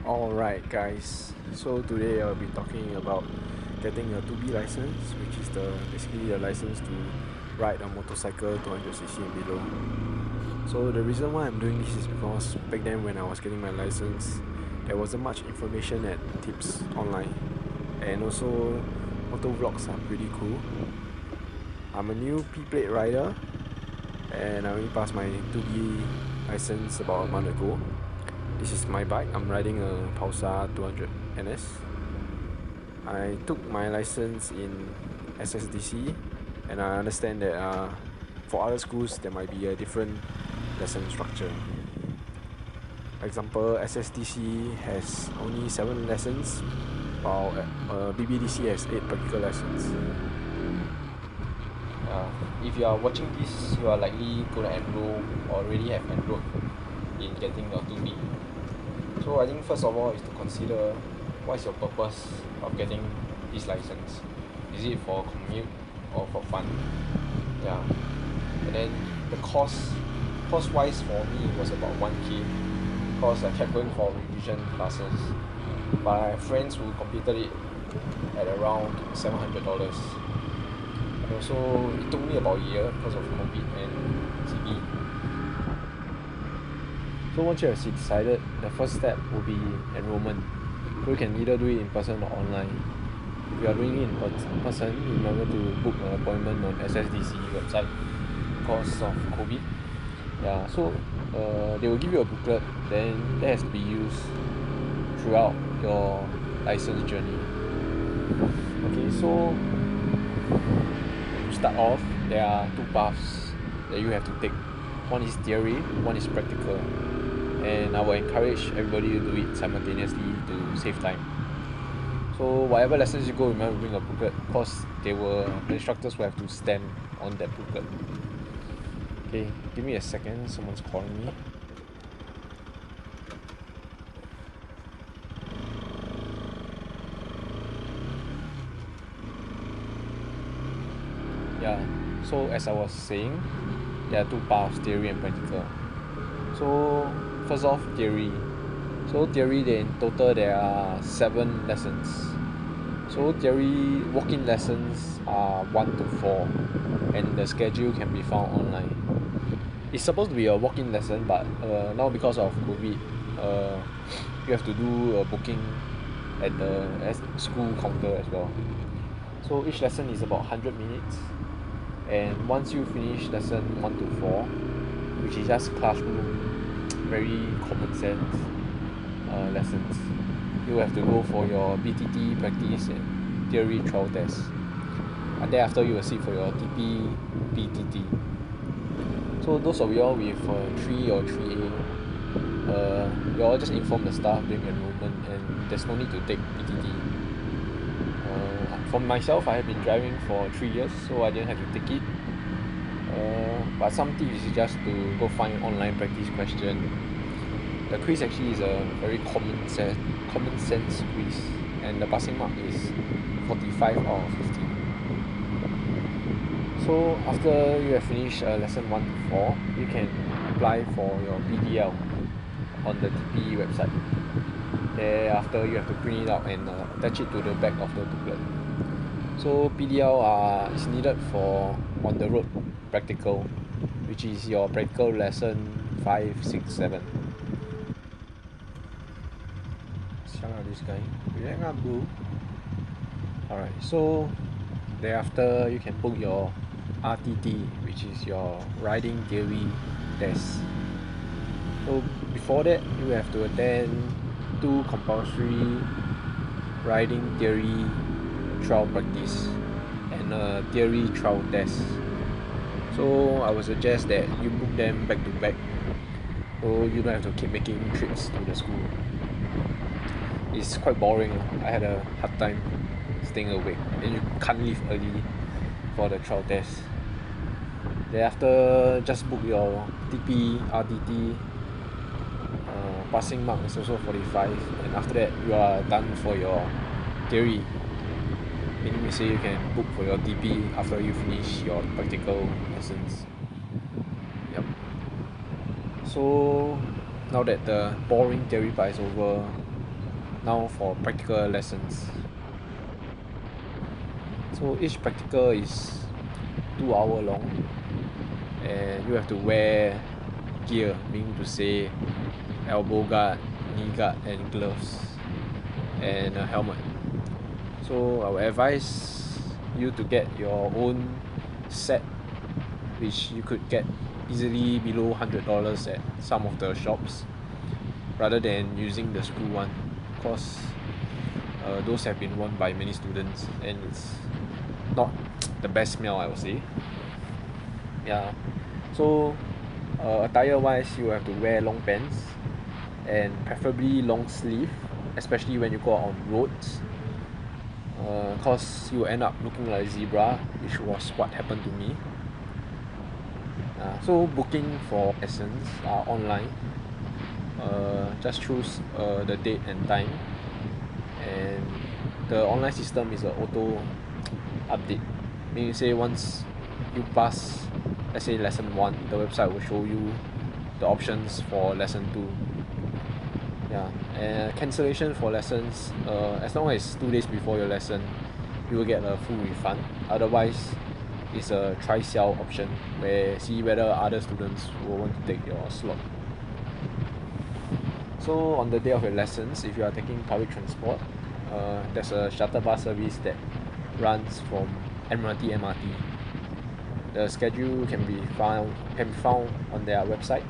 Alright guys, so today I'll be talking about getting a 2B license, which is basically the license to ride a motorcycle 200cc and below. So the reason why I'm doing this is because back then when I was getting my license, there wasn't much information and tips online, and also motovlogs are pretty cool. I'm a new P-plate rider and I only passed my 2B license about a month ago. This is my bike. I'm riding a Pulsar 200 NS. I took my license in SSDC, and I understand that for other schools there might be a different lesson structure. Example, SSDC has only 7 lessons, while BBDC has 8 practical lessons. If you are watching this, you are likely going to enroll or already have enrolled in getting your 2B. So I think first of all is to consider what is your purpose of getting this license. Is it for commute or for fun? And then the cost wise for me was about 1k, because I kept going for revision classes, but I have friends who completed it at around $700. And also it took me about a year because of COVID and TB. So once you have decided, the first step will be enrolment. So you can either do it in person or online. If you are doing it in person, remember to book an appointment on SSDC website because of COVID. So they will give you a booklet, then that has to be used throughout your license journey. Okay, so to start off, there are 2 paths that you have to take. One is theory, one is practical. And I will encourage everybody to do it simultaneously to save time. So whatever lessons you go, remember to bring a booklet, because the instructors will have to stamp on that booklet. Okay, give me a second, someone's calling me. So as I was saying, there are 2 paths, theory and practical. So first off, theory. So theory, in total there are 7 lessons. So theory walk-in lessons are 1 to 4, and the schedule can be found online. It's supposed to be a walk-in lesson, but now because of COVID, you have to do a booking at the school counter as well. So each lesson is about 100 minutes, and once you finish lesson 1 to 4, which is just classroom, very common sense lessons, you have to go for your BTT practice and theory trial test, and thereafter you will sit for your TP BTT. So those of y'all with 3 or 3A, you all just inform the staff during enrollment, and there's no need to take BTT. For myself, I have been driving for 3 years, so I didn't have to take it. But some tips is just to go find online practice question. The quiz actually is a very common sense quiz, and the passing mark is 45 out of 50. So after you have finished lesson 1 to 4, you can apply for your PDL on the TP website. Thereafter you have to print it out and attach it to the back of the booklet. So PDL is needed for on the road practical, which is your practical lesson 5, 6, 7. This guy. Alright, so thereafter you can book your RTT, which is your riding theory test. So before that, you have to attend 2 compulsory riding theory trial practice and a theory trial test. So I would suggest that you book them back to back, so you don't have to keep making trips to the school. It's quite boring. I had a hard time staying awake, and you can't leave early for the trial test. Thereafter, just book your TP, RTT. Passing mark is also 45, and after that you are done for your theory. Meaning to say you can book for your TP after you finish your practical lessons. So now that the boring theory part is over, Now for practical lessons. So each practical is 2 hour long, and you have to wear gear, meaning to say elbow guard, knee guard, and gloves, and a helmet. So I would advise you to get your own set, which you could get easily below $100 at some of the shops, rather than using the school one, because those have been worn by many students and it's not the best smell, I would say. Yeah. So attire wise, you have to wear long pants and preferably long sleeve, especially when you go out on roads, cause you end up looking like a zebra, which was what happened to me. So booking for lessons are online. Just choose the date and time, and the online system is a auto update, meaning say once you pass, let's say lesson 1, the website will show you the options for lesson 2. Yeah, and cancellation for lessons, as long as 2 days before your lesson, you will get a full refund. Otherwise, it's a try sell option where see whether other students will want to take your slot. So on the day of your lessons, if you are taking public transport, there's a shuttle bus service that runs from Admiralty MRT. The schedule can be found on their website,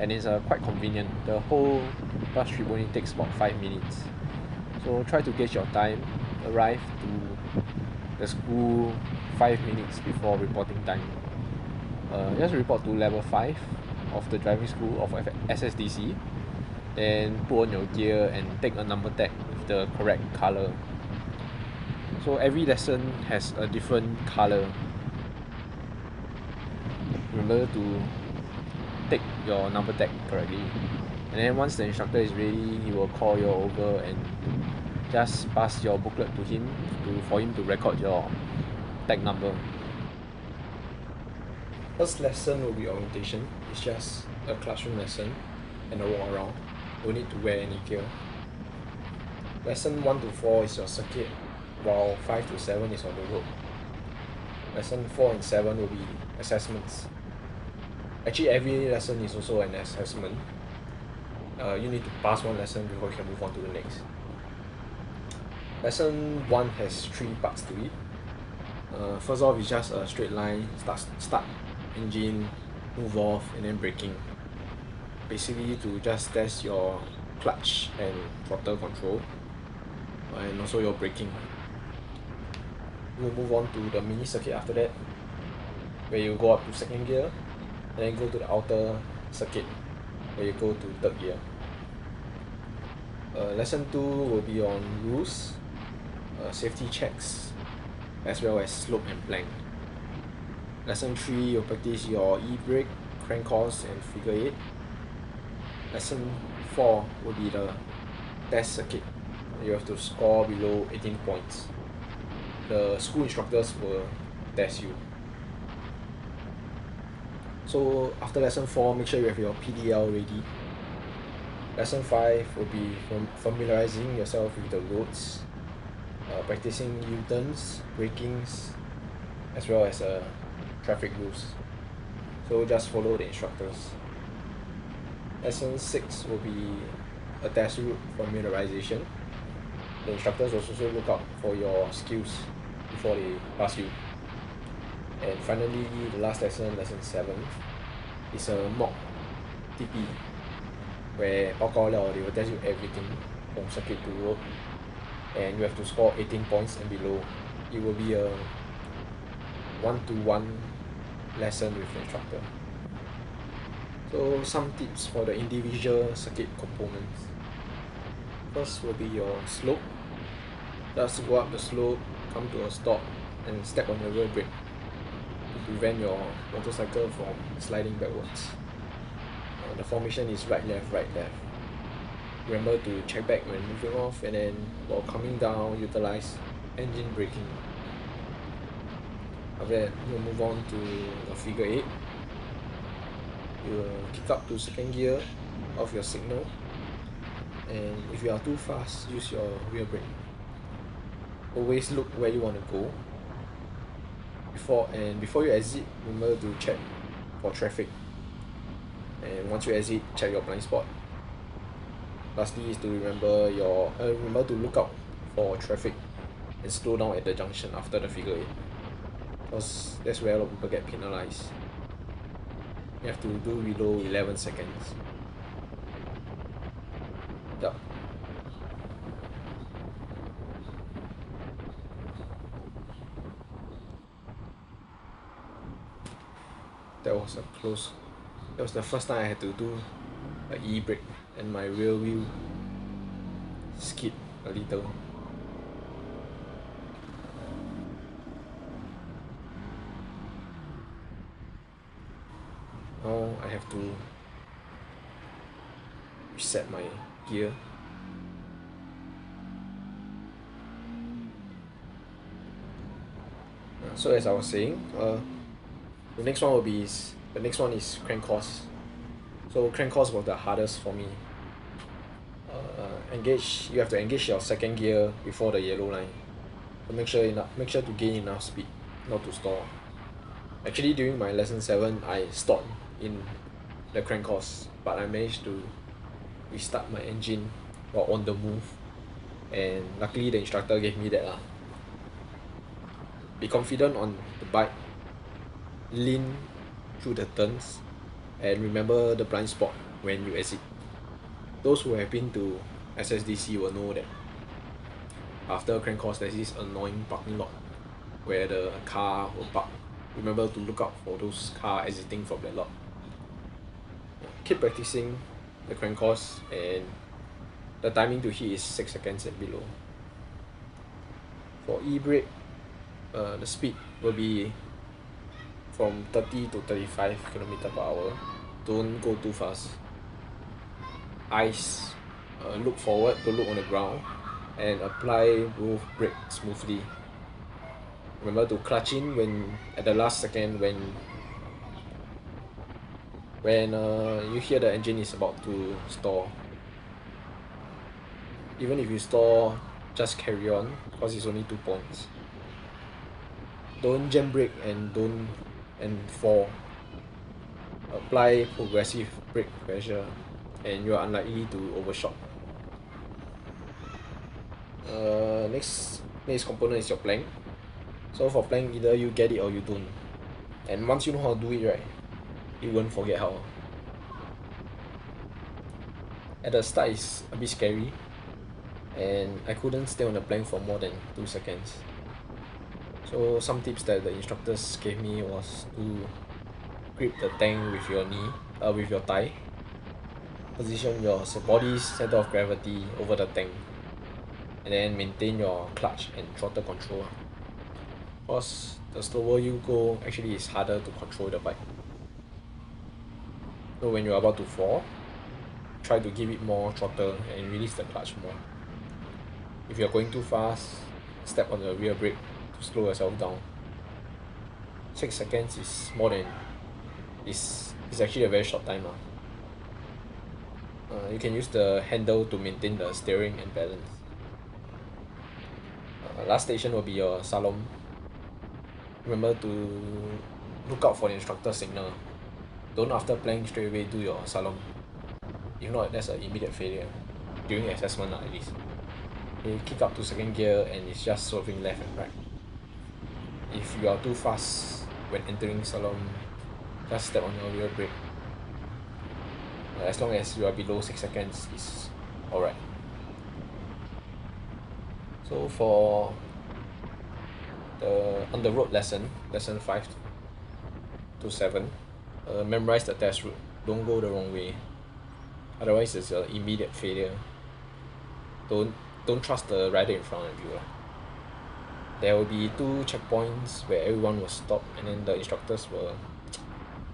and it's quite convenient. The whole bus trip only takes about 5 minutes. So try to gauge your time, arrive to the school 5 minutes before reporting time. Just report to level 5 of the driving school of SSDC, then put on your gear and take a number tag with the correct color. So every lesson has a different color. Remember to take your number tag correctly, and then once the instructor is ready, he will call you over and just pass your booklet to him for him to record your tag number. First lesson will be orientation. It's just a classroom lesson and a walk around. Don't need to wear any gear. Lesson 1 to 4 is your circuit, while 5 to 7 is on the road. Lesson 4 and 7 will be assessments. Actually, every lesson is also an assessment. You need to pass one lesson before you can move on to the next. Lesson 1 has 3 parts to it. First off is just a straight line, start, engine, move off, and then braking. Basically to just test your clutch and throttle control, and also your braking. We'll move on to the mini circuit after that, where you go up to second gear, and then go to the outer circuit, where you go to third gear. Lesson 2 will be on rules, safety checks, as well as slope and plank. Lesson 3, you'll practice your e-brake, crank course, and figure 8. Lesson 4 will be the test circuit. You have to score below 18 points. The school instructors will test you. So after lesson 4, make sure you have your PDL ready. Lesson 5 will be familiarizing yourself with the roads, practicing U-turns, brakings, as well as traffic rules. So just follow the instructors. Lesson 6 will be a test route familiarization. The instructors will also look out for your skills before they pass you. And finally, the last lesson, lesson 7, is a mock TP, where 报告了 they will test you everything from circuit to road, and you have to score 18 points and below. It will be a 1-to-1 lesson with the instructor. So some tips for the individual circuit components. First will be your slope. Just go up the slope, come to a stop, and step on the rear brake to prevent your motorcycle from sliding backwards. The formation is right left. Remember to check back when moving off, and then while coming down, utilize engine braking. After that, you'll move on to a figure 8. You will kick up to second gear of your signal, And if you are too fast, use your rear brake. Always look where you want to go. Before you exit, remember to check for traffic. And once you exit, check your blind spot. Lastly is to remember to look out for traffic and slow down at the junction after the figure 8, because that's where a lot of people get penalized. You have to do below 11 seconds. Yup. That was the first time I had to do an e-brake and my rear wheel skid a little. Now I have to reset my gear. So as I was saying, the next one is crank course. So crank course was the hardest for me. You have to engage your second gear before the yellow line. So make sure to gain enough speed, not to stall. Actually, during my lesson 7, I stopped in the crank course, but I managed to restart my engine while on the move, and luckily the instructor gave me that lah. Be confident on the bike, lean through the turns, and remember the blind spot when you exit. Those who have been to SSDC will know that after crank course there's this annoying parking lot where the car will park. Remember to look out for those cars exiting from that lot. Keep practicing the crank course, and the timing to hit is 6 seconds and below. For e-brake, the speed will be from 30 to 35 km/h. Don't go too fast. Eyes, look forward, to look on the ground, and apply both brakes smoothly. Remember to clutch in at the last second when you hear the engine is about to stall. Even if you stall, just carry on, because it's only 2 points. Don't jam brake and fall. Apply progressive brake pressure, and you are unlikely to overshot. Next component is your plank. So for plank, either you get it or you don't. And once you know how to do it right, you won't forget how. At the start, it's a bit scary, and I couldn't stay on the plank for more than 2 seconds. So some tips that the instructors gave me was to grip the tank with your with your thigh. Position your body's center of gravity over the tank, and then maintain your clutch and throttle control. Because the slower you go, actually it's harder to control the bike. So when you're about to fall, try to give it more throttle and release the clutch more. If you're going too fast, step on the rear brake to slow yourself down. 6 seconds is actually a very short time. You can use the handle to maintain the steering and balance. Last station will be your slalom. Remember to look out for the instructor's signal. Don't after plank straight away do your slalom. If not, that's an immediate failure. During assessment at least. You kick up to second gear and it's just swerving left and right. If you are too fast when entering slalom, just step on your rear brake. As long as you are below 6 seconds, it's alright. So for the on the road lesson 5 to 7, memorize the test route. Don't go the wrong way, otherwise it's an immediate failure. Don't trust the rider in front of you. There will be 2 checkpoints where everyone will stop, and then the instructors will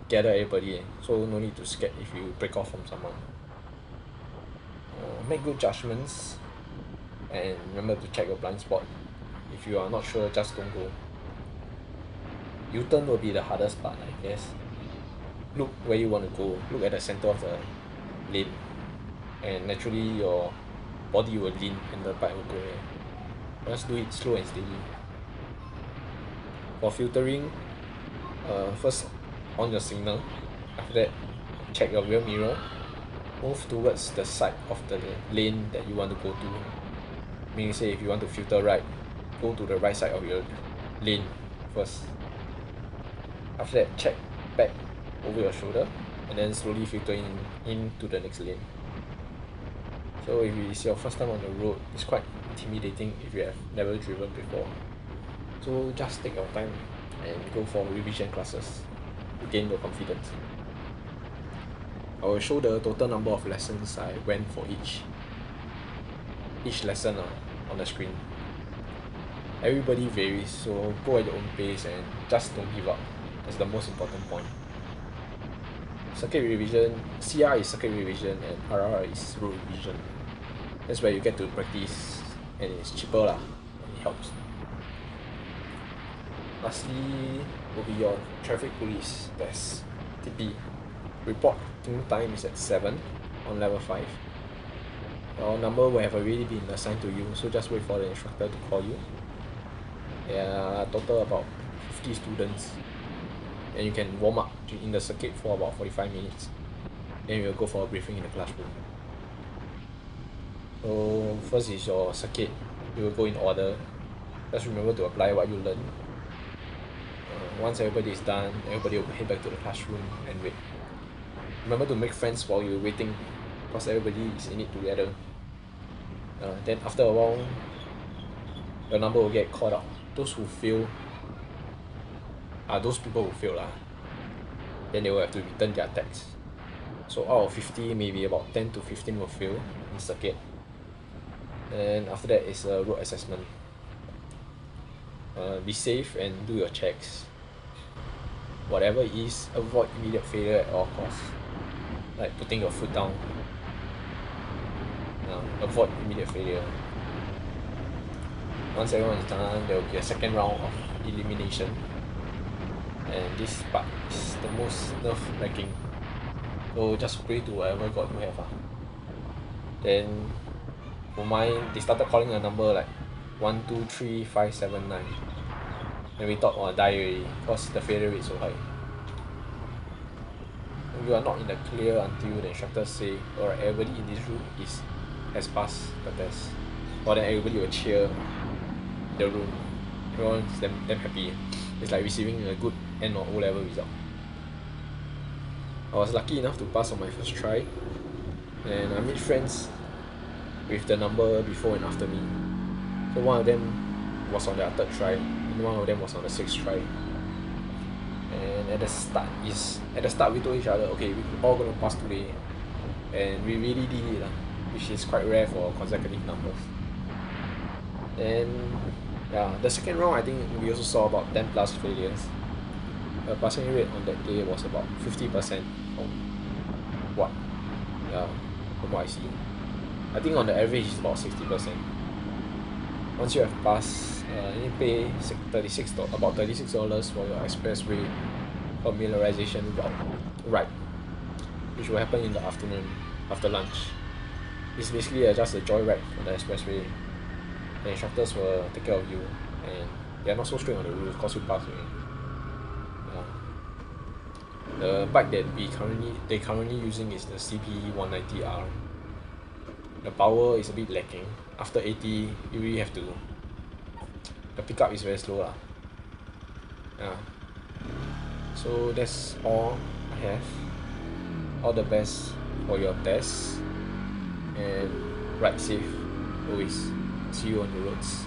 gather everybody, so no need to scared if you break off from someone. Make good judgments, and remember to check your blind spot. If you are not sure, just don't go. U-turn will be the hardest part, I guess. Look where you want to go. Look at the center of the lane. and naturally your body will lean and the bike will go there. Just do it slow and steady. For filtering, first on your signal, after that check your rear mirror, move towards the side of the lane that you want to go to. Meaning say if you want to filter right, go to the right side of your lane first. After that check back over your shoulder and then slowly filter into the next lane. So if it's your first time on the road, it's quite intimidating if you have never driven before. So just take your time and go for revision classes to gain your confidence. I will show the total number of lessons I went for each lesson on the screen. Everybody varies, so go at your own pace and just don't give up. That's the most important point. Circuit revision, CR is circuit revision and RR is road revision. That's where you get to practice and it's cheaper lah, and it helps. Lastly will be your traffic police test, TP. Reporting time is at 7 on level 5. Your number will have already been assigned to you, so just wait for the instructor to call you. There are total about 50 students, and you can warm up in the circuit for about 45 minutes. Then we'll go for a briefing in the classroom. So first is your circuit. You will go in order. Just remember to apply what you learn. Once everybody is done, everybody will head back to the classroom and wait. Remember to make friends while you're waiting, because everybody is in it together. Then after a while, your number will get called out. Those who fail are those people who fail lah. Then they will have to return their tags. So out of 50, maybe about 10 to 15 will fail in circuit. And after that is a road assessment. Be safe and do your checks. Whatever it is, avoid immediate failure at all costs. Like putting your foot down. Avoid immediate failure. Once everyone is done, there will be a second round of elimination. And this part is the most nerve-wracking. So just pray to whatever God you have. Then for mine, they started calling a number like 1, 2, 3, 5, 7, 9. Then we thought, oh, die already, because the failure rate is so high. You are not in the clear until the instructor say, alright, everybody in this room has passed the test. Or then everybody will cheer the room. Everyone's damn happy. It's like receiving a good N or O level result. I was lucky enough to pass on my first try, and I made friends with the number before and after me. So one of them was on their third try, and one of them was on the sixth try. And at the start we told each other, okay, we're all gonna pass today, and we really did it, which is quite rare for consecutive numbers. And yeah, the second round I think we also saw about 10 plus failures. The passing rate on that day was about 50% from what I see. I think on the average it's about 60%. Once you have passed, you need to pay about $36 for your expressway familiarization ride, which will happen in the afternoon after lunch. It's basically just a joyride on the expressway. The instructors will take care of you, and they are not so strict on the rules because you pass already. The bike that they currently using is the CP190R. The power is a bit lacking. After 80, you really have to. The pickup is very slow lah. So that's all I have. All the best for your tests, and ride safe always. See you on the roads.